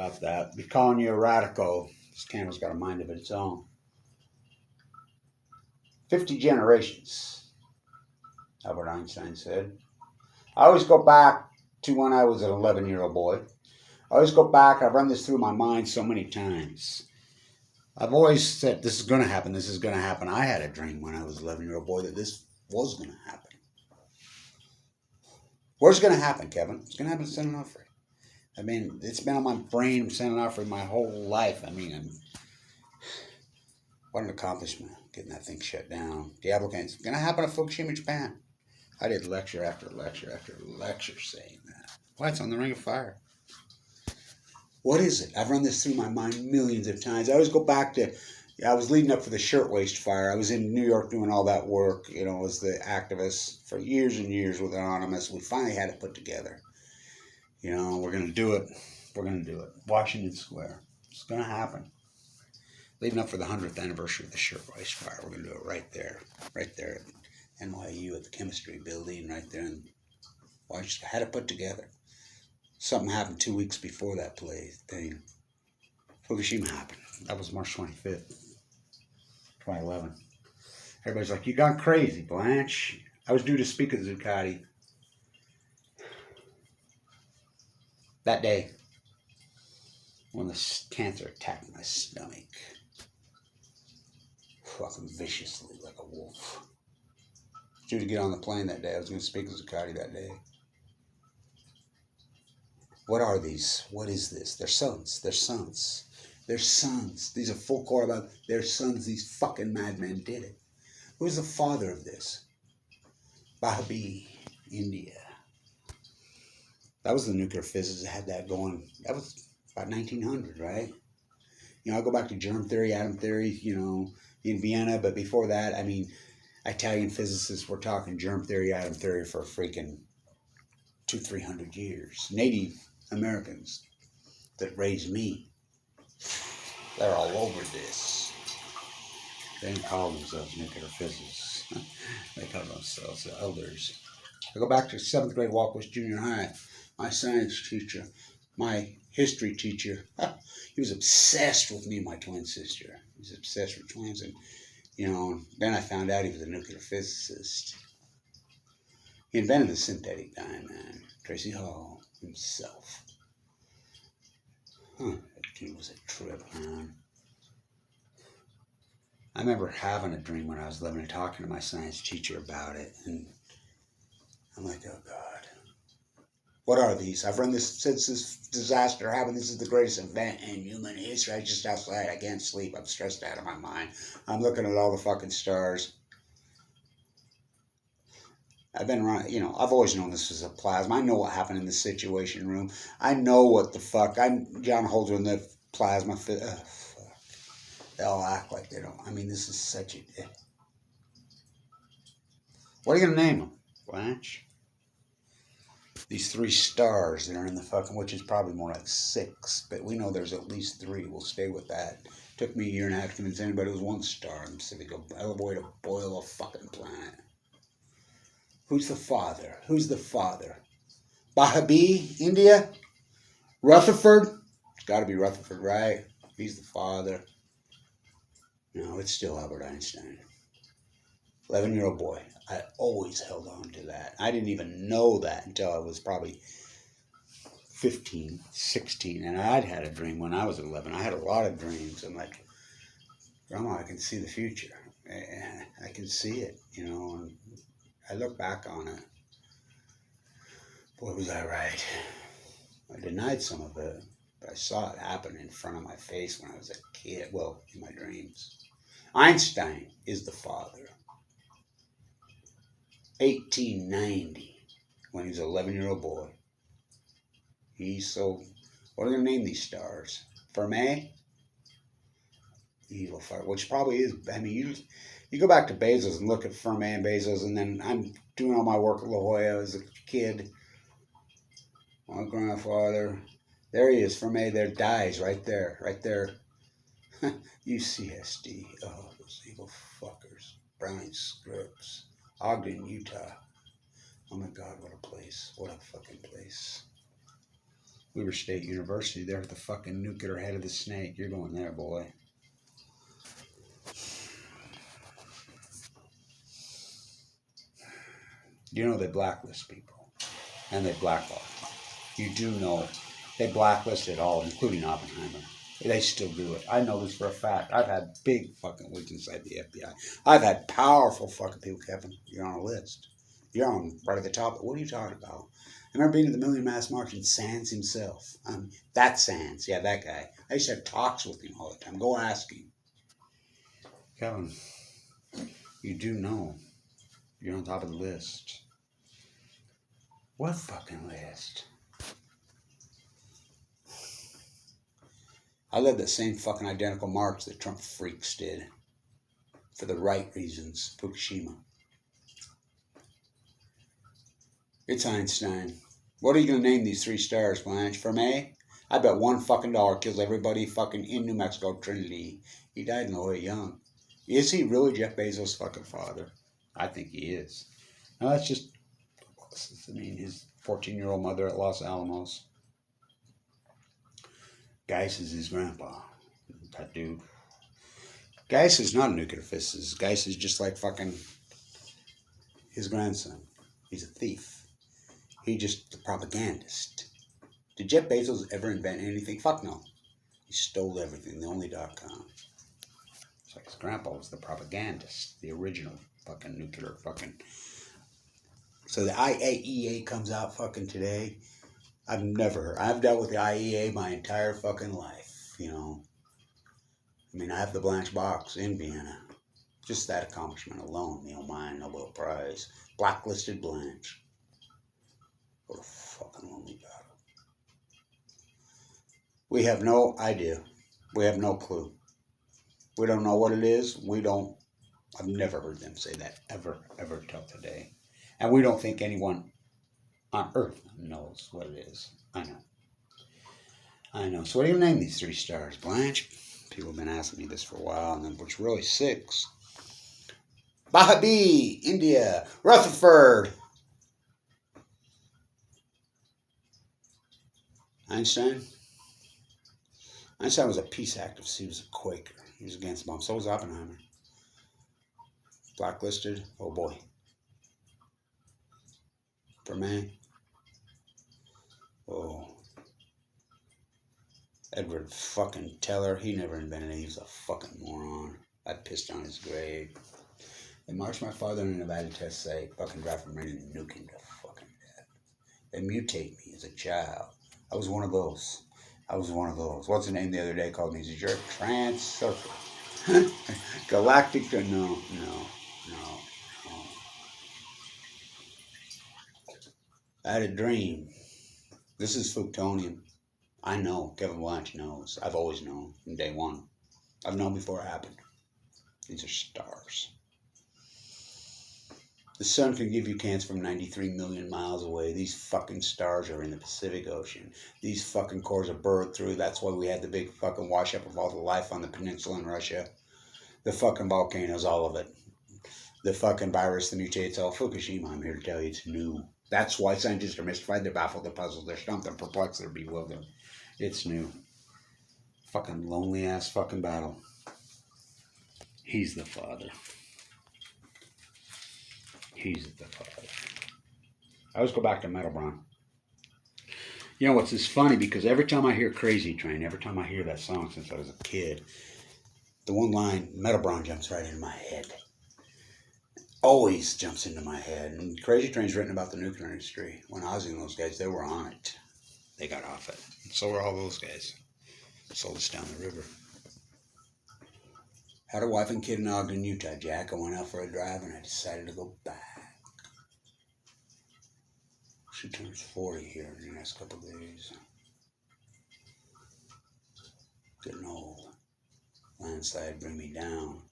about that. Be calling you a radical. This candle's got a mind of its own. 50 generations, Albert Einstein said. I always go back to when I was an 11-year-old boy. I always go back. I've run this through my mind so many times. I've always said, this is going to happen. This is going to happen. I had a dream when I was an 11-year-old boy that this was going to happen. Where's it going to happen, Kevin? It's going to happen in San Onofre. I mean, it's been on my brain, San Onofre, my whole life. I mean, what an accomplishment, getting that thing shut down. Diablo Canyon. It's going to happen in Fukushima, Japan. I did lecture after lecture after lecture saying that. Why, it's on the Ring of Fire. What is it? I've run this through my mind millions of times. I always go back to, I was leading up for the shirtwaist fire. I was in New York doing all that work, as the activist for years and years with Anonymous. We finally had it put together. We're going to do it. We're going to do it. Washington Square. It's going to happen. Leading up for the 100th anniversary of the shirtwaist fire. We're going to do it right there at NYU at the chemistry building, right there. And I just had it put together. Something happened 2 weeks before that thing. Fukushima happened. That was March 25th, 2011. Everybody's like, you gone crazy, Blanche. I was due to speak at Zuccotti that day when the cancer attacked my stomach. Fucking viciously like a wolf. I was due to get on the plane that day. I was going to speak at Zuccotti that day. What are these? What is this? They're sons. They're sons. They're sons. These are full core about their sons. These fucking madmen did it. Who's the father of this? Bahabi, India. That was the nuclear physicist that had that going. That was about 1900, right? I'll go back to germ theory, atom theory, in Vienna. But before that, I mean, Italian physicists were talking germ theory, atom theory for freaking 200-300 years. Native Americans that raised me, they're all over this. They don't call themselves nuclear physicists. They call themselves the elders. I go back to 7th grade Walkwest Junior High. My science teacher, my history teacher, he was obsessed with me and my twin sister. He was obsessed with twins. And, then I found out he was a nuclear physicist. He invented the synthetic diamond. Tracy Hall himself. That dude was a trip, man. I remember having a dream when I was 11 and talking to my science teacher about it. And I'm like, oh, God. What are these? I've run this since this disaster happened. This is the greatest event in human history. I just outside. I can't sleep. I'm stressed out of my mind. I'm looking at all the fucking stars. I've been around, I've always known this was a plasma. I know what happened in the Situation Room. I know what the fuck. John Holder in the plasma. Fuck. They all act like they don't. I mean, this is such a. What are you going to name them, Blanche? These 3 stars that are in the fucking, which is probably more like 6, but we know there's at least 3. We'll stay with that. Took me a year and a half to convince anybody it was 1 star in the Pacific. A hell of a way to boil a fucking planet. Who's the father? Who's the father? Bahabi, India? Rutherford? It's got to be Rutherford, right? He's the father. No, it's still Albert Einstein. 11-year-old boy. I always held on to that. I didn't even know that until I was probably 15, 16. And I'd had a dream when I was 11. I had a lot of dreams. I'm like, Grandma, I can see the future. I can see it, and I look back on it. Boy, was I right. I denied some of it, but I saw it happen in front of my face when I was a kid. Well, in my dreams. Einstein is the father. 1890, when he was an 11-year-old boy. What are they going to name these stars? Fermi? Evil fire, which probably is, I mean, you go back to Bezos and look at Fermi and Bezos, and then I'm doing all my work at La Jolla as a kid. My grandfather, there he is, Fermi, there, dies right there. UCSD, oh, those evil fuckers. Browning scripts. Ogden, Utah. Oh my God, what a place. What a fucking place. Weber State University. They're at the fucking nuclear head of the snake. You're going there, boy. You know they blacklist people. And they blackball. You do know they blacklisted all, including Oppenheimer. They still do it. I know this for a fact. I've had big fucking wigs inside the FBI. I've had powerful fucking people, Kevin. You're on a list. You're on right at the top. What are you talking about? I remember being at the Million Mass March and Sands himself. That Sands. Yeah, that guy. I used to have talks with him all the time. Go ask him. Kevin, you do know you're on top of the list. What fucking list? I led that same fucking identical march that Trump freaks did. For the right reasons. Fukushima. It's Einstein. What are you going to name these 3 stars, Blanche? For me? I bet $1 fucking kills everybody fucking in New Mexico Trinity. He died in the way young. Is he really Jeff Bezos' fucking father? I think he is. Now that's just, his 14-year-old mother at Los Alamos. Geis is his grandpa. That dude. Geis is not a nuclear physicist. Geis is just like fucking his grandson. He's a thief. He's just a propagandist. Did Jeff Bezos ever invent anything? Fuck no. He stole everything. The only .com. It's like his grandpa was the propagandist. The original fucking nuclear fucking. So the IAEA comes out fucking today. I've dealt with the IAEA my entire fucking life, you know. I mean, I have the Blanch box in Vienna. Just that accomplishment alone, Neil Mine, Nobel Prize. Blacklisted Blanch. What a fucking lonely battle. We have no idea. We have no clue. We don't know what it is. I've never heard them say that ever till today. And we don't think anyone on Earth knows what it is. I know. So what do you name these 3 stars, Blanche? People have been asking me this for a while, and then it's really 6. Bahabi, India, Rutherford. Einstein was a peace activist. He was a Quaker. He was against bombs. So was Oppenheimer. Blacklisted. Oh boy. For me. Oh. Edward fucking Teller. He never invented it. He was a fucking moron. I pissed on his grave. They marched my father in a Nevada test site. Fucking drive from Maine and nuke him to fucking death. They mutate me as a child. I was one of those. What's the name the other day called me? He said, you're a trans surfer. Galactic, no. I had a dream. This is Fuktonian. I know. Kevin Blanch knows. I've always known from day one. I've known before it happened. These are stars. The sun can give you cancer from 93 million miles away. These fucking stars are in the Pacific Ocean. These fucking cores are burrowed through. That's why we had the big fucking wash up of all the life on the peninsula in Russia. The fucking volcanoes, all of it. The fucking virus, the mutates, all. Fukushima, I'm here to tell you, it's new. That's why scientists are mystified, they're baffled, they're puzzled, they're stumped, they're perplexed, they're bewildered. It's new. Fucking lonely ass fucking battle. He's the father. He's the father. I always go back to Metalbron. You know what's this funny, because every time I hear Crazy Train, every time I hear that song since I was a kid, the one line, Metalbron, jumps right into my head. Always jumps into my head. And Crazy Train's written about the nuclear industry. When Ozzy and those guys, they were on it. They got off it. And so were all those guys. Sold us down the river. Had a wife and kid in Ogden, Utah, Jack. I went out for a drive and I decided to go back. She turns 40 here in the next couple of days. Getting old. Landslide bring me down.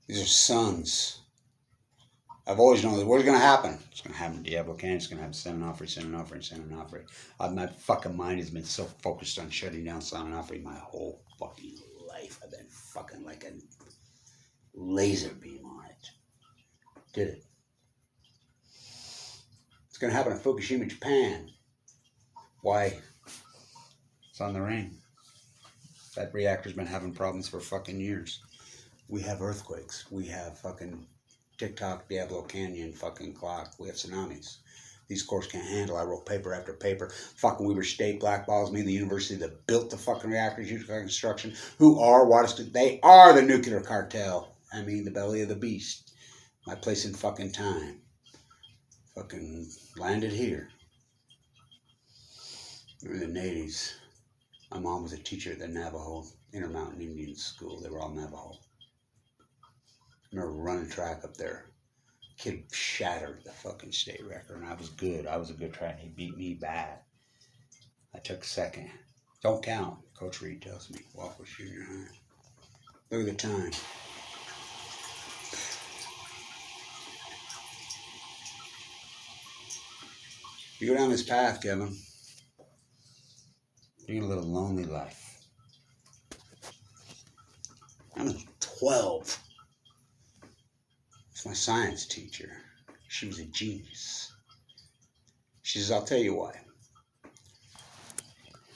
These are sons. I've always known that what's going to happen. It's going to happen to Diablo Canyon. It's going to have San Onofre. My fucking mind has been so focused on shutting down San Onofre my whole fucking life. I've been fucking like a laser beam on it. Did it. It's going to happen in Fukushima, Japan. Why? It's on the ring. That reactor's been having problems for fucking years. We have earthquakes. We have fucking TikTok, Diablo Canyon, fucking clock. We have tsunamis. These cores can't handle. I wrote paper after paper. Fucking Weber State blackballs me, the university that built the fucking reactors, used construction. Who are what is? They are the nuclear cartel. I mean, the belly of the beast. My place in fucking time. Fucking landed here. In the 80s. My mom was a teacher at the Navajo Intermountain Indian School. They were all Navajo. I remember running track up there. Kid shattered the fucking state record, and I was good. I was a good track. He beat me bad. I took second. Don't count. Coach Reed tells me. Walk with junior high. Look at the time. You go down this path, Kevin. You're gonna live a lonely life. I'm 12. It's my science teacher. She was a genius. She says, I'll tell you why.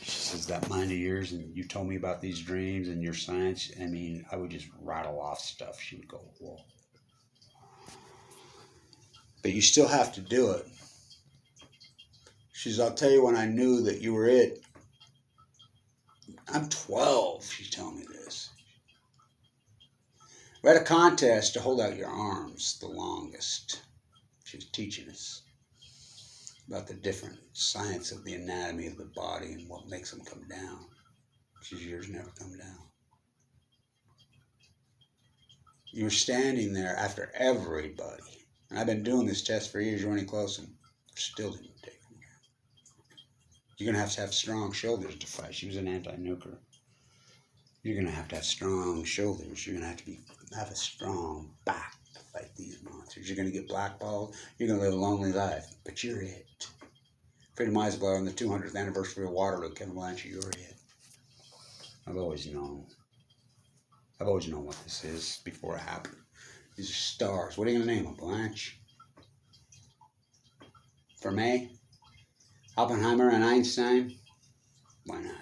She says, that mind of yours, and you told me about these dreams and your science. I mean, I would just rattle off stuff. She would go, whoa. But you still have to do it. She says, I'll tell you when I knew that you were it. I'm 12, she's telling me this. We had a contest to hold out your arms the longest. She was teaching us about the different science of the anatomy of the body and what makes them come down. She says, yours never come down. You were standing there after everybody. And I've been doing this test for years, running close, and still didn't take them. You're going to have strong shoulders to fight. She was an anti-nuker. You're going to have strong shoulders. You're going to have a strong back to fight these monsters. You're going to get blackballed. You're going to live a lonely life. But you're it. Freedom Eisbler on the 200th anniversary of Waterloo, Kevin Blanch, you're it. I've always known. I've always known what this is before it happened. These are stars. What are you going to name them? Blanche? Fermat? Oppenheimer and Einstein? Why not?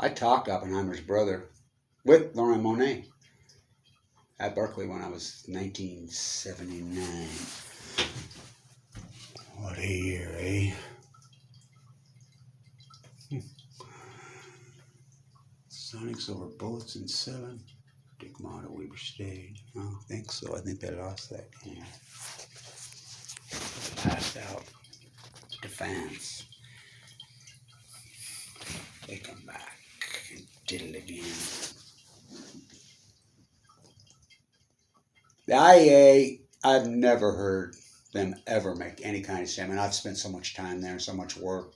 I talked to Oppenheimer's brother with Laurent Monet at Berkeley when I was 1979. What a year, eh? Sonics over bullets in 7. Dick Mata, Weber State. I don't think so. I think they lost that game. Passed out to fans. They come back and did it again. The IAEA, I've never heard them ever make any kind of statement. I've spent so much time there, so much work.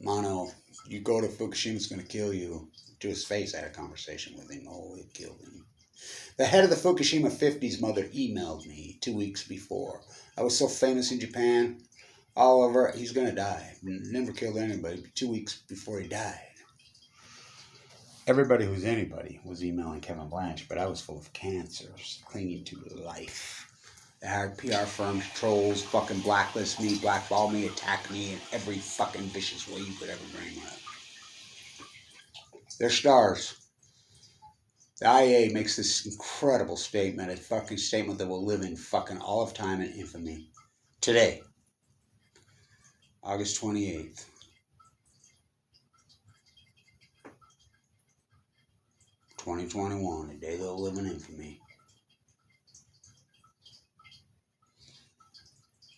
Mono, you go to Fukushima, it's going to kill you. To his face, I had a conversation with him. Oh, it killed him. The head of the Fukushima 50s mother emailed me 2 weeks before. I was so famous in Japan, all over, he's going to die. Never killed anybody, but 2 weeks before he died. Everybody who's anybody was emailing Kevin Blanch, but I was full of cancers, clinging to life. They hired PR firms, trolls, fucking blacklist me, blackball me, attack me in every fucking vicious way you could ever bring up. They're stars. The IAEA makes this incredible statement, a fucking statement that will live in fucking all of time and infamy. Today, August 28th. $2021, a day they'll live in infamy.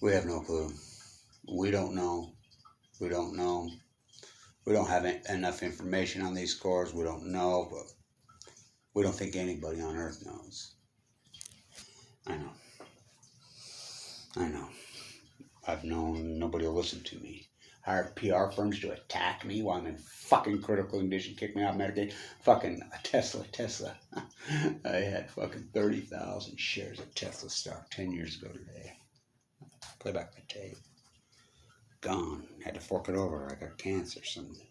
We have no clue. We don't know. We don't know. We don't have enough information on these cores. We don't know, but we don't think anybody on Earth knows. I know. I know. I've known nobody will listen to me. Hired PR firms to attack me while I'm in fucking critical condition, kick me out of Medicaid. Fucking Tesla. I had fucking 30,000 shares of Tesla stock 10 years ago today. Play back the tape. Gone. Had to fork it over. I got cancer or something.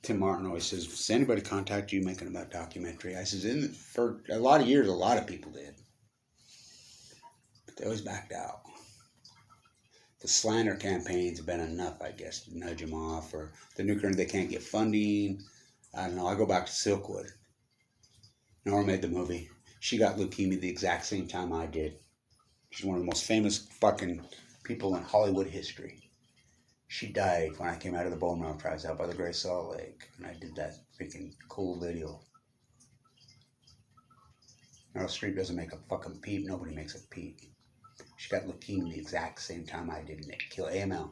Tim Martin always says, does anybody contact you making about documentary? I says, for a lot of years, a lot of people did. They always backed out. The slander campaigns have been enough, I guess, to nudge them off. Or the nuclear, they can't get funding. I don't know. I go back to Silkwood. Nora made the movie. She got leukemia the exact same time I did. She's one of the most famous fucking people in Hollywood history. She died when I came out of the bone marrow trials out by the Great Salt Lake. And I did that freaking cool video. Meryl Streep doesn't make a fucking peep. Nobody makes a peep. She got leukemia the exact same time I did, and it killed AML.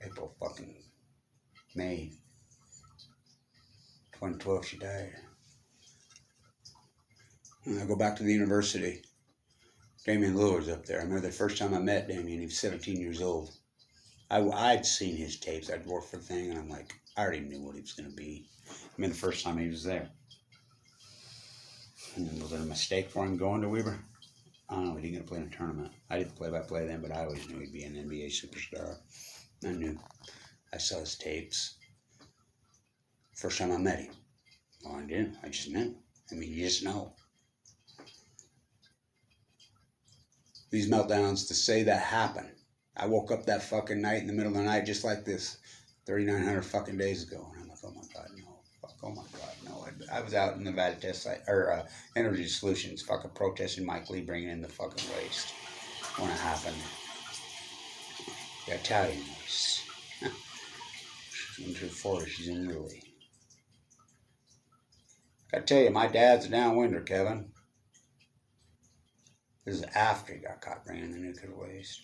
April fucking May 2012 she died. And I go back to the university. Damian Lillard's up there. I remember the first time I met Damian, he was 17 years old. I'd seen his tapes. I'd worked for the thing, and I'm like, I already knew what he was going to be. I mean, the first time he was there. And was it a mistake for him going to Weber? I don't know, he didn't get to play in a tournament. I did play-by-play then, but I always knew he'd be an NBA superstar. I knew. I saw his tapes. First time I met him. Well, I didn't. I just knew. I mean, you just know. These meltdowns, to say that happened. I woke up that fucking night in the middle of the night just like this 3,900 fucking days ago. And I'm like, oh my God, no. Fuck, oh my God, no. I was out in Nevada test site, or Energy Solutions, fucking protesting Mike Lee bringing in the fucking waste when it happened. The Italian waste. She's into the forest, she's in Italy. I tell you, my dad's a downwinder, Kevin. This is after he got caught bringing the nuclear waste.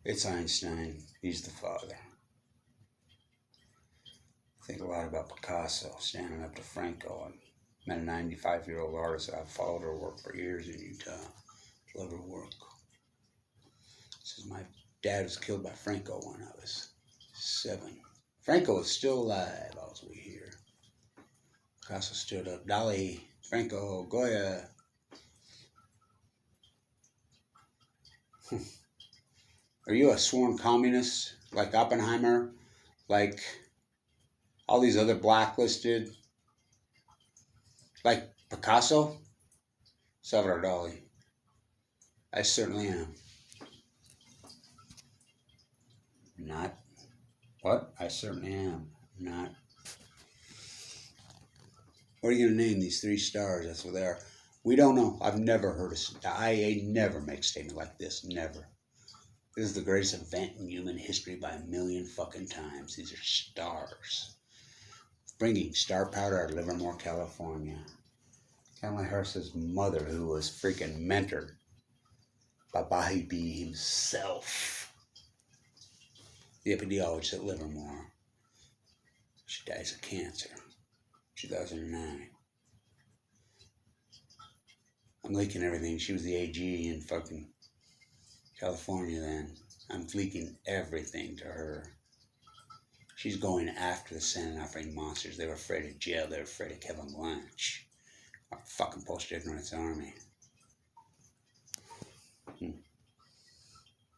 It's Einstein. He's the father. I think a lot about Picasso, standing up to Franco. I met a 95-year-old artist. I've followed her work for years in Utah. Love her work. Says my dad was killed by Franco when I was 7. Franco is still alive, as we hear. Picasso stood up. Dali, Franco, Goya. Are you a sworn communist like Oppenheimer? Like all these other blacklisted? Like Picasso? Salvador Dali. I certainly am. Not. What? I certainly am. Not. What are you going to name these 3 stars? That's what they are. We don't know. I've never heard the IAEA never makes a statement like this. Never. This is the greatest event in human history by a million fucking times. These are stars. Bringing star power out of Livermore, California. Kamala Harris's mother, who was freaking mentored by Bahi B himself. The epidemiologist at Livermore. She dies of cancer. 2009. I'm leaking everything. She was the AG in fucking California then. I'm leaking everything to her. She's going after the Senate offering monsters. They were afraid of jail. They were afraid of Kevin Blanch. Our fucking post-ignorance army.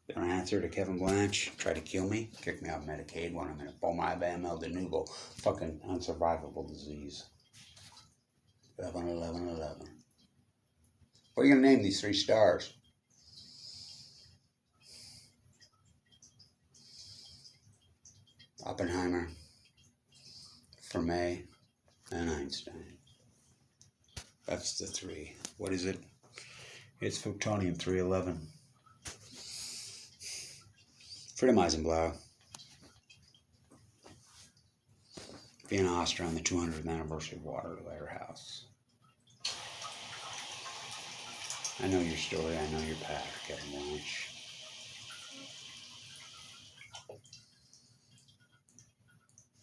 Their answer to Kevin Blanch, try to kill me, kick me out of Medicaid when I'm in a Bomai-Bamel de Nuvo, fucking unsurvivable disease. 11-11-11. What are you going to name these 3 stars? Oppenheimer, Fermi, and Einstein. That's the 3. What is it? It's Plutonium-311. Freedom Eisenblau. Vienna, Austria on the 200th anniversary of Waterloo House. I know your story. I know your path, Kevin Blanch.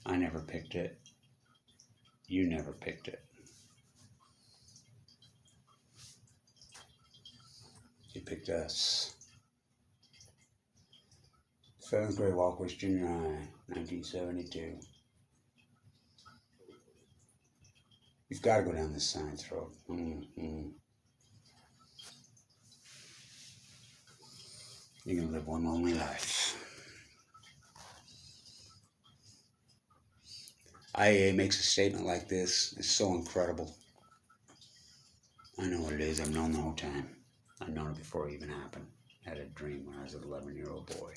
I never picked it. You never picked it. You picked us. 7th grade, Walkway Junior High, 1972. You've got to go down this science road. You're going to live one lonely life. IAEA makes a statement like this. It's so incredible. I know what it is. I've known the whole time. I've known it before it even happened. I had a dream when I was an 11-year-old boy.